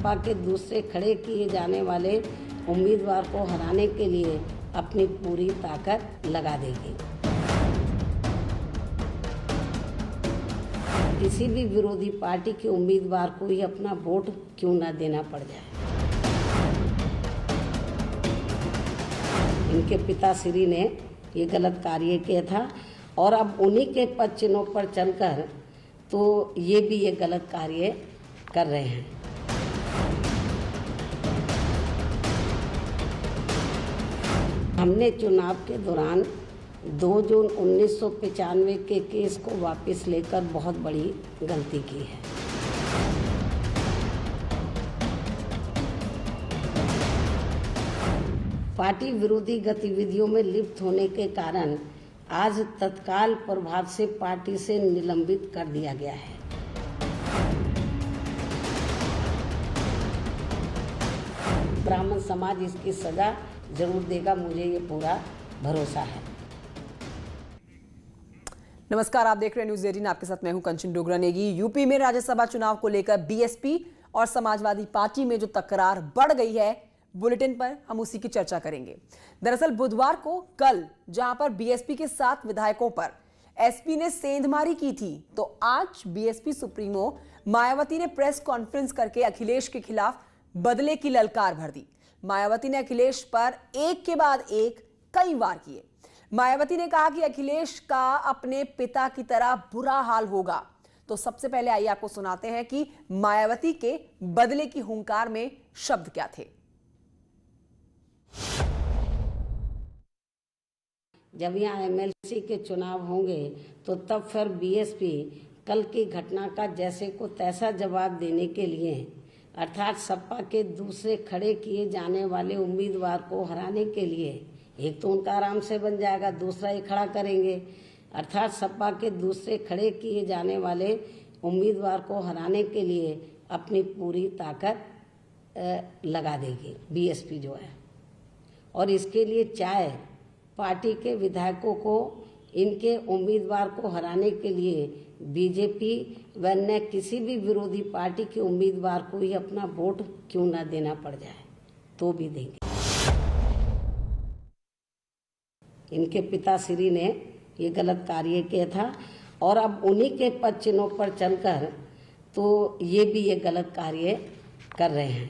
सपा के दूसरे खड़े किए जाने वाले उम्मीदवार को हराने के लिए अपनी पूरी ताकत लगा देगी। किसी भी विरोधी पार्टी के उम्मीदवार को ही अपना वोट क्यों ना देना पड़ जाए। इनके पिताश्री ने ये गलत कार्य किया था और अब उन्हीं के पद चिन्हों पर चलकर तो ये भी ये गलत कार्य कर रहे हैं। हमने चुनाव के दौरान 2 जून 1995 के केस को वापस लेकर बहुत बड़ी गलती की है। पार्टी विरोधी गतिविधियों में लिप्त होने के कारण आज तत्काल प्रभाव से पार्टी से निलंबित कर दिया गया है। ब्राह्मण समाज इसकी सजा जरूर देगा, मुझे ये पूरा भरोसा है। नमस्कार, आप देख रहे हैं न्यूज़ 18। आपके साथ मैं हूं कंचन डोगरा नेगी। यूपी में राज्यसभा चुनाव को लेकर बीएसपी और समाजवादी पार्टी में जो तकरार बढ़ गई है, बुलेटिन पर हम उसी की चर्चा करेंगे। दरअसल बुधवार को कल जहां पर बीएसपी के 7 विधायकों पर एसपी ने सेंधमारी की थी, तो आज बीएसपी सुप्रीमो मायावती ने प्रेस कॉन्फ्रेंस करके अखिलेश के खिलाफ बदले की ललकार भर दी। मायावती ने अखिलेश पर एक के बाद एक कई वार किए। मायावती ने कहा कि अखिलेश का अपने पिता की तरह बुरा हाल होगा। तो सबसे पहले आइए आपको सुनाते हैं कि मायावती के बदले की हुंकार में शब्द क्या थे। जब यहाँ एमएलसी के चुनाव होंगे तो तब फिर बीएसपी कल की घटना का जैसे को तैसा जवाब देने के लिए, अर्थात सपा के दूसरे खड़े किए जाने वाले उम्मीदवार को हराने के लिए, एक तो उनका आराम से बन जाएगा, दूसरा ही खड़ा करेंगे। अर्थात सपा के दूसरे खड़े किए जाने वाले उम्मीदवार को हराने के लिए अपनी पूरी ताकत लगा देगी बीएसपी जो है। और इसके लिए चाहे पार्टी के विधायकों को इनके उम्मीदवार को हराने के लिए बीजेपी व अन्य किसी भी विरोधी पार्टी के उम्मीदवार को ही अपना वोट क्यों ना देना पड़ जाए, तो भी देंगे। इनके पिताश्री ने ये गलत कार्य किया था और अब उन्हीं के पद चिन्हों पर चलकर तो ये भी ये गलत कार्य कर रहे हैं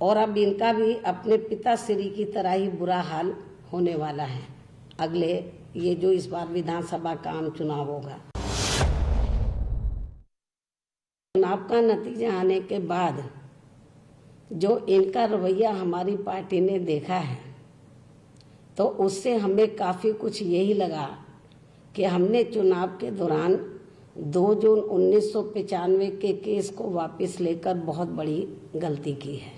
और अब इनका भी अपने पिताश्री की तरह ही बुरा हाल होने वाला है अगले ये जो इस बार विधानसभा का आम चुनाव होगा। चुनाव का नतीजा आने के बाद जो इनका रवैया हमारी पार्टी ने देखा है, तो उससे हमें काफ़ी कुछ यही लगा कि हमने चुनाव के दौरान 2 जून 1995 के केस को वापस लेकर बहुत बड़ी गलती की है।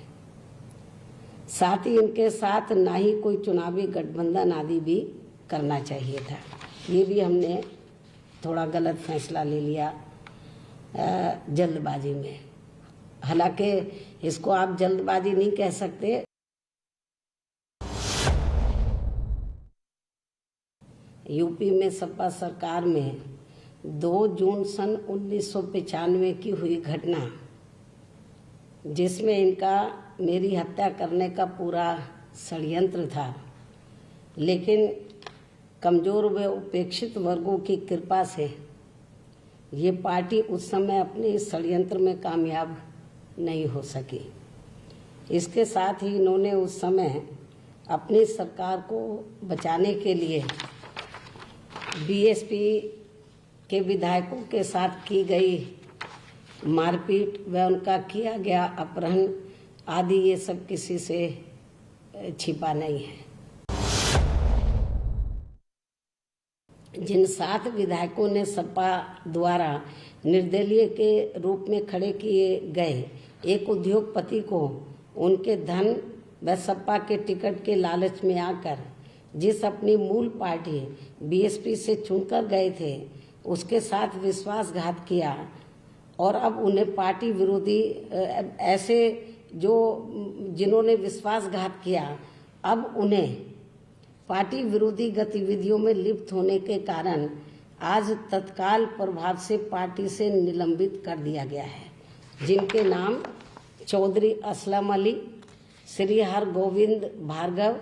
साथ ही इनके साथ ना ही कोई चुनावी गठबंधन आदि भी करना चाहिए था। ये भी हमने थोड़ा गलत फैसला ले लिया जल्दबाजी में। हालांकि इसको आप जल्दबाजी नहीं कह सकते। यूपी में सपा सरकार में 2 जून सन 1995 की हुई घटना, जिसमें इनका मेरी हत्या करने का पूरा षड्यंत्र था, लेकिन कमज़ोर व उपेक्षित वर्गों की कृपा से ये पार्टी उस समय अपने इस षड्यंत्र में कामयाब नहीं हो सकी। इसके साथ ही इन्होंने उस समय अपनी सरकार को बचाने के लिए बीएसपी के विधायकों के साथ की गई मारपीट व उनका किया गया अपहरण आदि, ये सब किसी से छिपा नहीं है। जिन 7 विधायकों ने सपा द्वारा निर्दलीय के रूप में खड़े किए गए एक उद्योगपति को उनके धन व सपा के टिकट के लालच में आकर जिस अपनी मूल पार्टी बीएसपी से चुनकर गए थे, उसके साथ विश्वासघात किया और अब उन्हें पार्टी विरोधी ऐसे जो जिन्होंने विश्वासघात किया, अब उन्हें पार्टी विरोधी गतिविधियों में लिप्त होने के कारण आज तत्काल प्रभाव से पार्टी से निलंबित कर दिया गया है। जिनके नाम चौधरी असलम अली, श्री हरगोविंद भार्गव,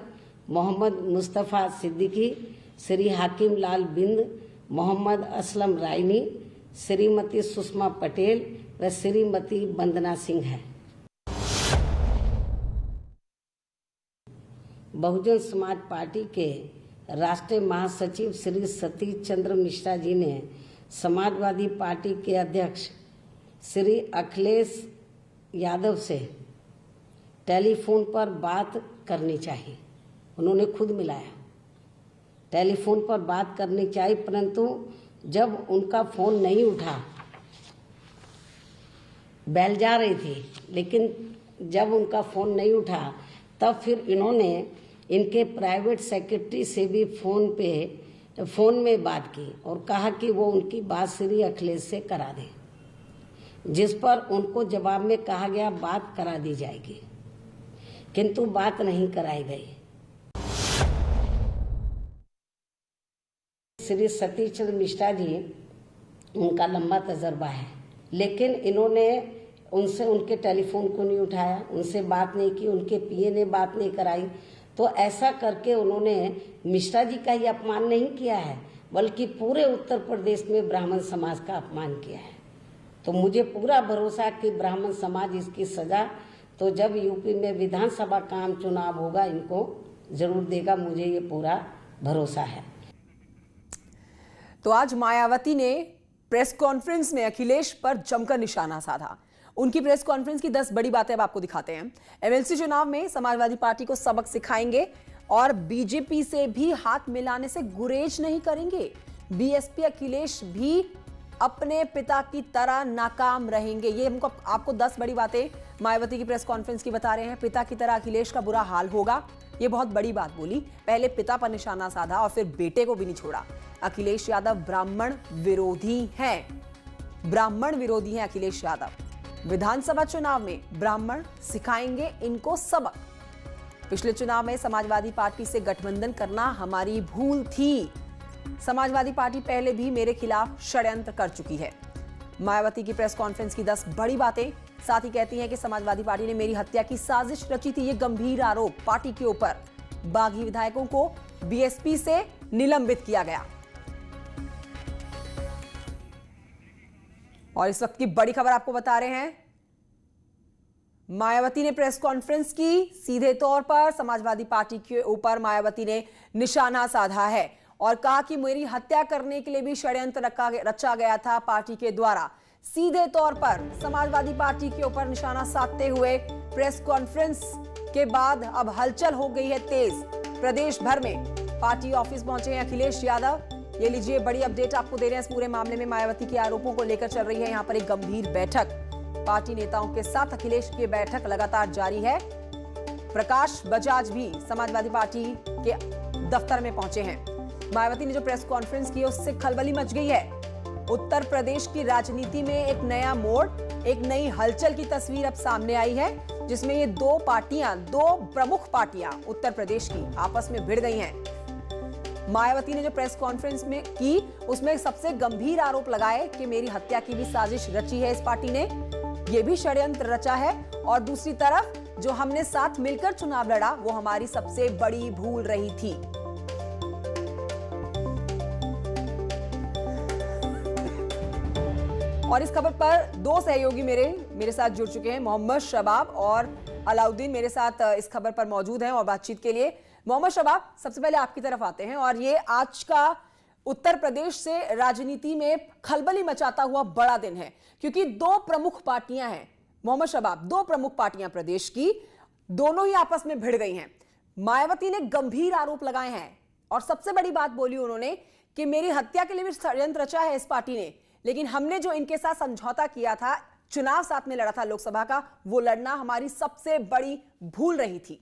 मोहम्मद मुस्तफ़ा सिद्दीकी, श्री हाकिम लाल बिंद, मोहम्मद असलम रायनी, श्रीमती सुषमा पटेल व श्रीमती वंदना सिंह है। बहुजन समाज पार्टी के राष्ट्रीय महासचिव श्री सतीश चंद्र मिश्रा जी ने समाजवादी पार्टी के अध्यक्ष श्री अखिलेश यादव से टेलीफोन पर बात करनी चाहिए। उन्होंने खुद मिलाया, टेलीफोन पर बात करनी चाहिए, परंतु जब उनका फोन नहीं उठा, बेल जा रही थी, लेकिन जब उनका फोन नहीं उठा तब फिर इन्होंने इनके प्राइवेट सेक्रेटरी से भी फोन में बात की और कहा कि वो उनकी बात श्री अखिलेश से करा दें, जिस पर उनको जवाब में कहा गया बात करा दी जाएगी, किंतु बात नहीं कराई गई। श्री सतीश चंद्र मिश्रा जी, उनका लंबा तजर्बा है, लेकिन इन्होंने उनसे उनके टेलीफोन को नहीं उठाया, उनसे बात नहीं की, उनके पीए ने बात नहीं कराई। तो ऐसा करके उन्होंने मिश्रा जी का ही अपमान नहीं किया है, बल्कि पूरे उत्तर प्रदेश में ब्राह्मण समाज का अपमान किया है। तो मुझे पूरा भरोसा कि ब्राह्मण समाज इसकी सजा तो जब यूपी में विधानसभा का आम चुनाव होगा इनको जरूर देगा, मुझे ये पूरा भरोसा है। तो आज मायावती ने प्रेस कॉन्फ्रेंस में अखिलेश पर जमकर निशाना साधा। उनकी प्रेस कॉन्फ्रेंस की 10 बड़ी बातें अब आपको दिखाते हैं। एमएलसी चुनाव में समाजवादी पार्टी को सबक सिखाएंगे और बीजेपी से भी हाथ मिलाने से गुरेज नहीं करेंगे। बीएसपी अखिलेश भी अपने पिता की तरह नाकाम रहेंगे। ये हमको आपको 10 बड़ी बातें मायावती की प्रेस कॉन्फ्रेंस की बता रहे हैं। पिता की तरह अखिलेश का बुरा हाल होगा, ये बहुत बड़ी बात बोली। पहले पिता पर निशाना साधा और फिर बेटे को भी नहीं छोड़ा। अखिलेश यादव ब्राह्मण विरोधी हैं, ब्राह्मण विरोधी हैं अखिलेश यादव। विधानसभा चुनाव में ब्राह्मण सिखाएंगे इनको सबक। पिछले चुनाव में समाजवादी पार्टी से गठबंधन करना हमारी भूल थी। समाजवादी पार्टी पहले भी मेरे खिलाफ षड्यंत्र कर चुकी है। मायावती की प्रेस कॉन्फ्रेंस की 10 बड़ी बातें। साथ ही कहती हैं कि समाजवादी पार्टी ने मेरी हत्या की साजिश रची थी। ये गंभीर आरोप पार्टी के ऊपर। बागी विधायकों को बीएसपी से निलंबित किया गया। और इस वक्त की बड़ी खबर आपको बता रहे हैं, मायावती ने प्रेस कॉन्फ्रेंस की। सीधे तौर पर समाजवादी पार्टी के ऊपर मायावती ने निशाना साधा है और कहा कि मेरी हत्या करने के लिए भी षड्यंत्र रचा गया था पार्टी के द्वारा। सीधे तौर पर समाजवादी पार्टी के ऊपर निशाना साधते हुए प्रेस कॉन्फ्रेंस के बाद अब हलचल हो गई है तेज। प्रदेश भर में पार्टी ऑफिस पहुंचे हैं अखिलेश यादव। ये लीजिए बड़ी अपडेट आपको दे रहे हैं। इस पूरे मामले में मायावती के आरोपों को लेकर चल रही है यहां पर एक गंभीर बैठक। पार्टी नेताओं के साथ अखिलेश की बैठक लगातार जारी है। प्रकाश बजाज भी समाजवादी पार्टी के दफ्तर में पहुंचे हैं। मायावती ने जो प्रेस कॉन्फ्रेंस की उससे खलबली मच गई है। उत्तर प्रदेश की राजनीति में एक नया मोड़, एक नई हलचल की तस्वीर अब सामने आई है, जिसमें ये दो प्रमुख पार्टियां उत्तर प्रदेश की आपस में भिड़ गई हैं। मायावती ने जो प्रेस कॉन्फ्रेंस में की उसमें सबसे गंभीर आरोप लगाए कि मेरी हत्या की भी साजिश रची है इस पार्टी ने, ये भी षड्यंत्र रचा है, और दूसरी तरफ जो हमने साथ मिलकर चुनाव लड़ा वो हमारी सबसे बड़ी भूल रही थी। और इस खबर पर दो सहयोगी मेरे साथ जुड़ चुके हैं, मोहम्मद शबाब और अलाउद्दीन मेरे साथ इस खबर पर मौजूद हैं और बातचीत के लिए। मोहम्मद शबाब, सबसे पहले आपकी तरफ आते हैं और ये आज का उत्तर प्रदेश से राजनीति में खलबली मचाता हुआ बड़ा दिन है, क्योंकि दो प्रमुख पार्टियां हैं। मोहम्मद शबाब, दो प्रमुख पार्टियां प्रदेश की, दोनों ही आपस में भिड़ गई हैं। मायावती ने गंभीर आरोप लगाए हैं और सबसे बड़ी बात बोली उन्होंने कि मेरी हत्या के लिए भी षड्यंत्र रचा है इस पार्टी ने, लेकिन हमने जो इनके साथ समझौता किया था, चुनाव साथ में लड़ा था लोकसभा का, वो लड़ना हमारी सबसे बड़ी भूल रही थी।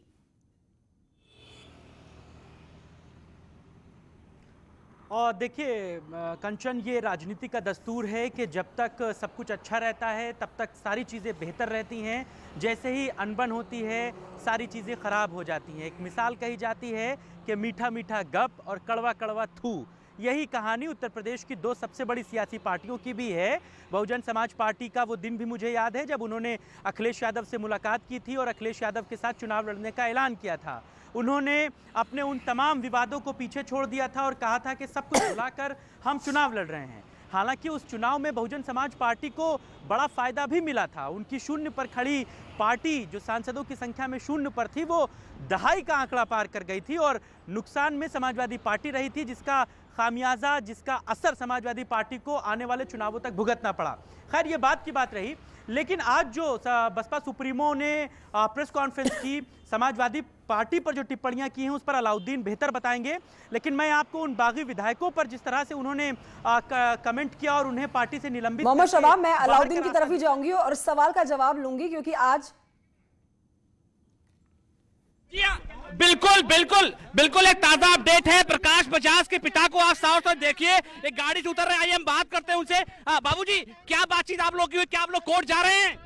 और देखिए कंचन, ये राजनीति का दस्तूर है कि जब तक सब कुछ अच्छा रहता है तब तक सारी चीज़ें बेहतर रहती हैं। जैसे ही अनबन होती है सारी चीज़ें ख़राब हो जाती हैं। एक मिसाल कही जाती है कि मीठा मीठा गप और कड़वा कड़वा थू, यही कहानी उत्तर प्रदेश की दो सबसे बड़ी सियासी पार्टियों की भी है। बहुजन समाज पार्टी का वो दिन भी मुझे याद है जब उन्होंने अखिलेश यादव से मुलाकात की थी और अखिलेश यादव के साथ चुनाव लड़ने का ऐलान किया था। उन्होंने अपने उन तमाम विवादों को पीछे छोड़ दिया था और कहा था कि सब कुछ भुलाकर हम चुनाव लड़ रहे हैं। हालांकि उस चुनाव में बहुजन समाज पार्टी को बड़ा फायदा भी मिला था। उनकी शून्य पर खड़ी पार्टी जो सांसदों की संख्या में शून्य पर थी, वो दहाई का आंकड़ा पार कर गई थी और नुकसान में समाजवादी पार्टी रही थी, जिसका खामियाजा, जिसका असर समाजवादी पार्टी को आने वाले चुनावों तक भुगतना पड़ा। खैर, ये बात की बात रही। लेकिन आज जो बसपा सुप्रीमो ने प्रेस कॉन्फ्रेंस की, समाजवादी पार्टी पर जो टिप्पणियां की हैं उस पर अलाउद्दीन बेहतर बताएंगे। लेकिन मैं आपको उन बागी विधायकों पर जिस तरह से उन्होंने कमेंट किया और उन्हें पार्टी से निलंबित, मोहम्मद शबाब, मैं अलाउद्दीन की तरफ ही जाऊंगी और इस सवाल का जवाब लूंगी क्योंकि आज बिल्कुल बिल्कुल बिल्कुल एक ताजा अपडेट है। प्रकाश बजाज के पिता को आप साफ साफ देखिए, एक गाड़ी से उतर रहे हैं। आइए हम बात करते हैं उनसे। बाबूजी, क्या बातचीत आप लोग की हुई? क्या आप लोग कोर्ट जा रहे हैं?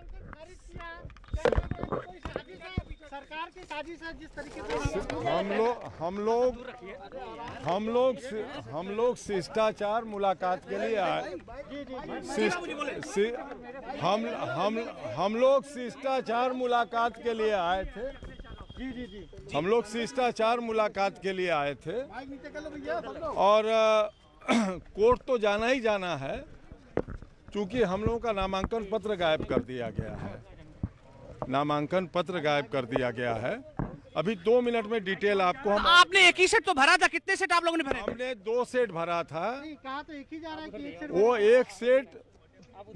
सरकार की साजिश है जिस तरीके से हम लोग शिष्टाचार मुलाकात के लिए आए। हम लोग शिष्टाचार मुलाकात के लिए आए थे। हम लोग शिष्टाचार मुलाकात के लिए आए थे और कोर्ट तो जाना ही जाना है, क्योंकि हम लोगों का नामांकन पत्र गायब कर दिया गया है। नामांकन पत्र गायब कर दिया गया है। अभी 2 मिनट में डिटेल आपको आपने एक ही सेट तो भरा था, कितने सेट आप लोगों ने भरे? हमने 2 सेट भरा था। कहा तो एक ही जा रहा है कि एक सेट, वो एक सेट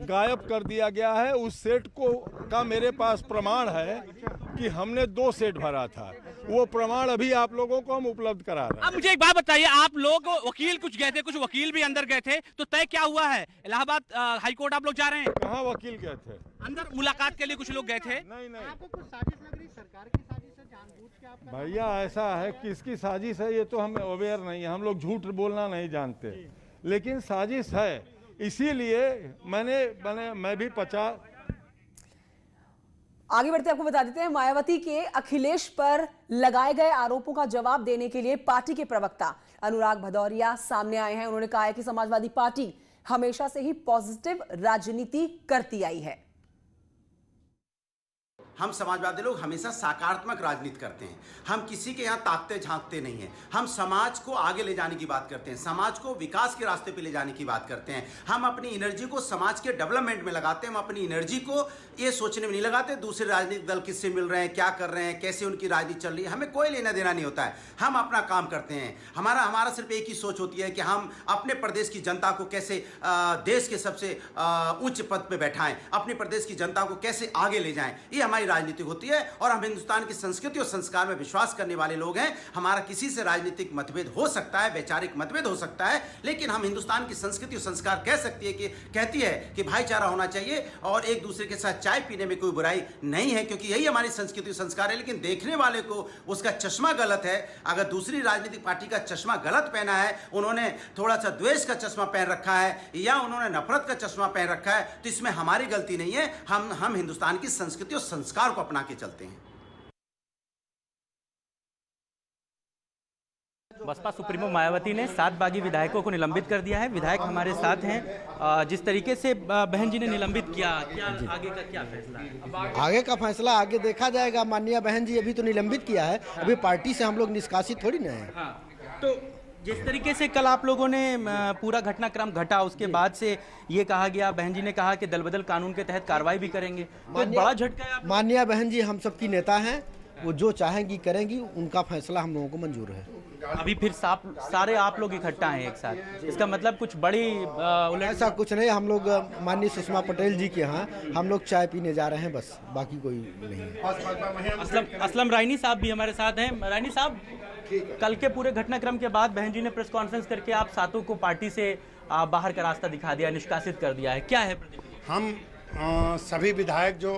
गायब कर दिया गया है। उस सेट का मेरे पास प्रमाण है कि हमने 2 सेट भरा था। वो प्रमाण अभी आप लोगों को हम उपलब्ध करा रहे हैं। अब मुझे एक बात बताइए, आप लोग वकील कुछ गए थे, कुछ वकील भी अंदर गए थे, तो तय क्या हुआ है? इलाहाबाद हाईकोर्ट आप लोग जा रहे हैं? कहाँ वकील गए थे? अंदर मुलाकात के लिए कुछ लोग गए थे। नहीं। आपको कुछ साजिश लग रही? सरकार की साजिश है, जानबूझ के आपका? भैया, ऐसा है, किसकी साजिश है ये तो हमें अवेयर नहीं है। हम लोग झूठ बोलना नहीं जानते, लेकिन साजिश है। इसीलिए मैं भी 50। आगे बढ़ते आपको बता देते हैं, मायावती के अखिलेश पर लगाए गए आरोपों का जवाब देने के लिए पार्टी के प्रवक्ता अनुराग भदौरिया सामने आए हैं। उन्होंने कहा है कि समाजवादी पार्टी हमेशा से ही पॉजिटिव राजनीति करती आई है। हम समाजवादी लोग हमेशा सकारात्मक राजनीति करते हैं। हम किसी के यहाँ ताकते झांकते नहीं हैं। हम समाज को आगे ले जाने की बात करते हैं, समाज को विकास के रास्ते पे ले जाने की बात करते हैं। हम अपनी एनर्जी को समाज के डेवलपमेंट में लगाते हैं। हम अपनी एनर्जी को ये सोचने में नहीं लगाते दूसरे राजनीतिक दल किससे मिल रहे हैं, क्या कर रहे हैं, कैसे उनकी राजनीति चल रही है। हमें कोई लेना देना नहीं होता है। हम अपना काम करते हैं। हमारा सिर्फ एक ही सोच होती है कि हम अपने प्रदेश की जनता को कैसे देश के सबसे उच्च पद पर बैठाएं, अपने प्रदेश की जनता को कैसे आगे ले जाएं। ये हमारी राजनीति होती है और हम हिंदुस्तान की संस्कृति और संस्कार में विश्वास करने वाले लोग हैं। हमारा किसी से राजनीतिक मतभेद हो सकता है, वैचारिक मतभेद हो सकता है, लेकिन हम हिंदुस्तान की संस्कृति और संस्कार कहती है कि भाईचारा होना चाहिए और एक दूसरे के साथ चाय पीने में कोई बुराई नहीं है, क्योंकि यही हमारी संस्कृति और संस्कार है। लेकिन देखने वाले को उसका चश्मा गलत है। अगर दूसरी राजनीतिक पार्टी का चश्मा गलत पहना है, उन्होंने थोड़ा सा द्वेष का चश्मा पहन रखा है या उन्होंने नफरत का चश्मा पहन रखा है, तो इसमें हमारी गलती नहीं है। हम हिंदुस्तान की संस्कृति और संस्कार को अपना के चलते हैं। बसपा सुप्रीमो मायावती ने 7 बागी विधायकों को निलंबित कर दिया है। विधायक हमारे साथ हैं। जिस तरीके से बहन जी ने निलंबित किया, क्या आगे का क्या फैसला है? आगे का फैसला आगे देखा जाएगा। माननीय बहन जी अभी तो निलंबित किया है, अभी पार्टी से हम लोग निष्कासित थोड़ी ना है। हाँ, तो जिस तरीके से कल आप लोगों ने पूरा घटनाक्रम घटा, उसके बाद से ये कहा गया, बहन जी ने कहा कि दल बदल कानून के तहत कार्रवाई भी करेंगे, तो एक बड़ा झटका है। माननीय बहन जी हम सबकी नेता हैं, वो जो चाहेंगी करेंगी, उनका फैसला हम लोगों को मंजूर है। अभी फिर सारे आप लोग इकट्ठा हैं एक साथ, इसका मतलब कुछ बड़ी ऐसा कुछ नहीं। हम लोग माननीय सुषमा पटेल जी के यहाँ हम लोग चाय पीने जा रहे हैं, बस, बाकी कोई नहीं। असलम रायनी साहब भी हमारे साथ हैं। रायनी साहब, कल के पूरे घटनाक्रम के बाद बहन जी ने प्रेस कॉन्फ्रेंस करके आप सातों को पार्टी से बाहर का रास्ता दिखा दिया, निष्कासित कर दिया है, क्या है? हम सभी विधायक जो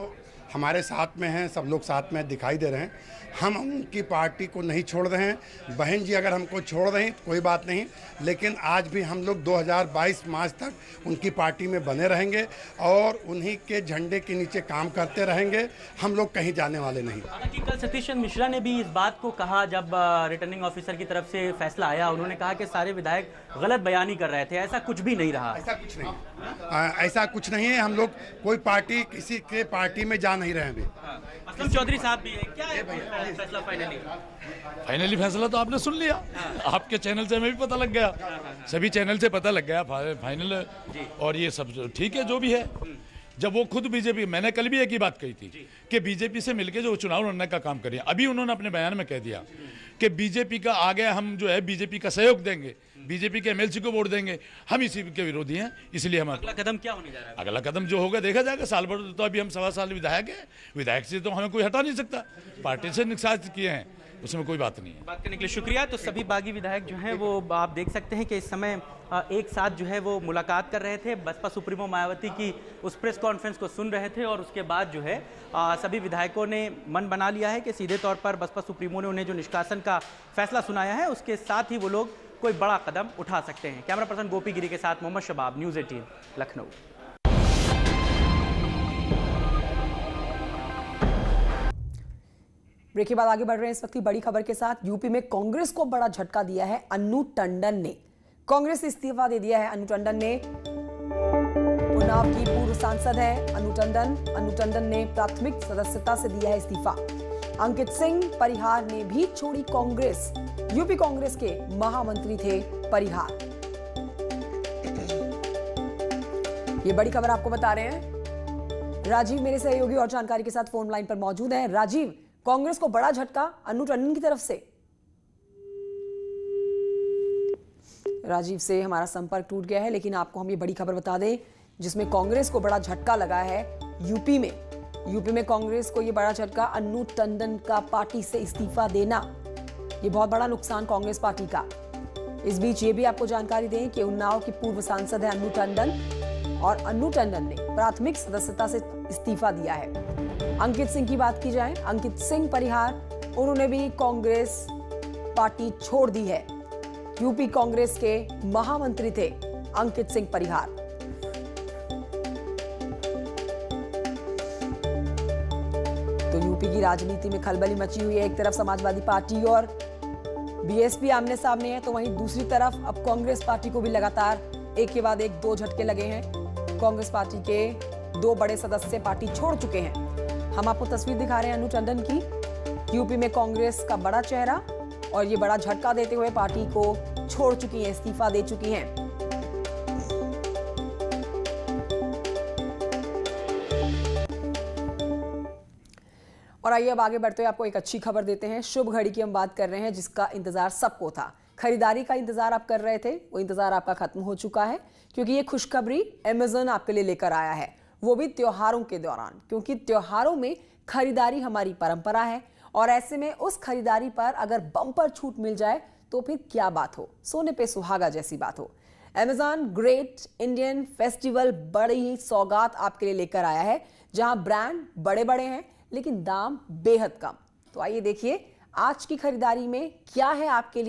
हमारे साथ में हैं, सब लोग साथ में दिखाई दे रहे हैं। हम उनकी पार्टी को नहीं छोड़ रहे हैं। बहन जी अगर हमको छोड़ रहे हैं तो कोई बात नहीं, लेकिन आज भी हम लोग 2022 मार्च तक उनकी पार्टी में बने रहेंगे और उन्हीं के झंडे के नीचे काम करते रहेंगे। हम लोग कहीं जाने वाले नहीं। हालांकि कल सतीश चंद्र मिश्रा ने भी इस बात को कहा जब रिटर्निंग ऑफिसर की तरफ से फैसला आया, उन्होंने कहा कि सारे विधायक गलत बयानी कर रहे थे। ऐसा कुछ भी नहीं रहा। ऐसा कुछ नहीं, ऐसा कुछ नहीं है। हम लोग कोई पार्टी किसी के पार्टी में जा नहीं रहे हैं अभी। असलम चौधरी साहब भी है, क्या है फैसला फाइनली फैसला तो आपने सुन लिया, आपके चैनल से हमें भी पता लग गया, सभी चैनल से पता लग गया फाइनल। और ये सब ठीक है जो भी है। जब वो खुद बीजेपी, मैंने कल भी एक ही बात कही थी कि बीजेपी से मिलकर जो चुनाव लड़ने का काम करें। अभी उन्होंने अपने बयान में कह दिया कि बीजेपी का आगे हम जो है बीजेपी का सहयोग देंगे, बीजेपी के एमएलसी को वोट देंगे। हम इसी के विरोधी हैं, इसलिए हम अगला कदम क्या होने जा रहा है? अगला कदम जो होगा देखा जाएगा। साल भर तो अभी हम 1.25 साल विधायक हैं, विधायक से तो हमें कोई हटा नहीं सकता। पार्टी से निष्कासित किए हैं, उसमें कोई बात नहीं है। बात करने के लिए शुक्रिया। तो सभी बागी विधायक जो हैं वो आप देख सकते हैं कि इस समय एक साथ जो है वो मुलाकात कर रहे थे, बसपा सुप्रीमो मायावती की उस प्रेस कॉन्फ्रेंस को सुन रहे थे और उसके बाद जो है सभी विधायकों ने मन बना लिया है कि सीधे तौर पर बसपा सुप्रीमो ने उन्हें जो निष्कासन का फैसला सुनाया है उसके साथ ही वो लोग कोई बड़ा कदम उठा सकते हैं। कैमरा पर्सन गोपी गिरी के साथ मोहम्मद शबाब, न्यूज़ 18 लखनऊ। ब्रेक के बाद आगे बढ़ रहे हैं इस वक्त की बड़ी खबर के साथ। यूपी में कांग्रेस को बड़ा झटका दिया है अन्नू टंडन ने। कांग्रेस से इस्तीफा दे दिया है अन्नू टंडन ने। उन्नाव की पूर्व सांसद है अन्नू टंडन ने प्राथमिक सदस्यता से दिया है इस्तीफा। अंकित सिंह परिहार ने भी छोड़ी कांग्रेस। यूपी कांग्रेस के महामंत्री थे परिहार। ये बड़ी खबर आपको बता रहे हैं। राजीव मेरे सहयोगी और जानकारी के साथ फोन लाइन पर मौजूद है। राजीव, कांग्रेस को बड़ा झटका अन्नू टंडन की तरफ से। राजीव से हमारा संपर्क टूट गया है, लेकिन आपको हम ये बड़ी खबर बता दें जिसमें कांग्रेस को बड़ा झटका लगा है यूपी में कांग्रेस को ये बड़ा झटका, अन्नू टंडन का पार्टी से इस्तीफा देना। ये बहुत बड़ा नुकसान कांग्रेस पार्टी का। इस बीच ये भी आपको जानकारी दें कि उन्नाव की पूर्व सांसद है अन्नू टंडन और अन्नू टंडन ने प्राथमिक सदस्यता से इस्तीफा दिया है। अंकित सिंह की बात की जाए, अंकित सिंह परिहार, उन्होंने भी कांग्रेस पार्टी छोड़ दी है। यूपी कांग्रेस के महामंत्री थे अंकित सिंह परिहार। तो यूपी की राजनीति में खलबली मची हुई है। एक तरफ समाजवादी पार्टी और बीएसपी आमने सामने है, तो वहीं दूसरी तरफ अब कांग्रेस पार्टी को भी लगातार एक के बाद एक 2 झटके लगे हैं। कांग्रेस पार्टी के 2 बड़े सदस्य पार्टी छोड़ चुके हैं। हम आपको तस्वीर दिखा रहे हैं अन्नू टंडन की। यूपी में कांग्रेस का बड़ा चेहरा और ये बड़ा झटका देते हुए पार्टी को छोड़ चुकी हैं, इस्तीफा दे चुकी हैं। और आइए अब आगे बढ़ते हुए आपको एक अच्छी खबर देते हैं। शुभ घड़ी की हम बात कर रहे हैं जिसका इंतजार सबको था। खरीदारी का इंतजार आप कर रहे थे, वो इंतजार आपका खत्म हो चुका है, क्योंकि ये खुशखबरी अमेज़न आपके लिए लेकर आया है, वो भी त्योहारों के दौरान। क्योंकि त्योहारों में खरीदारी हमारी परंपरा है और ऐसे में उस खरीदारी पर अगर बम्पर छूट मिल जाए तो फिर क्या बात हो, सोने पे सुहागा जैसी बात हो। अमेज़न ग्रेट इंडियन फेस्टिवल बड़ी ही सौगात आपके लिए लेकर आया है, जहां ब्रांड बड़े बड़े हैं लेकिन दाम बेहद कम। तो आइए देखिए आज की खरीदारी में क्या है आपके लिए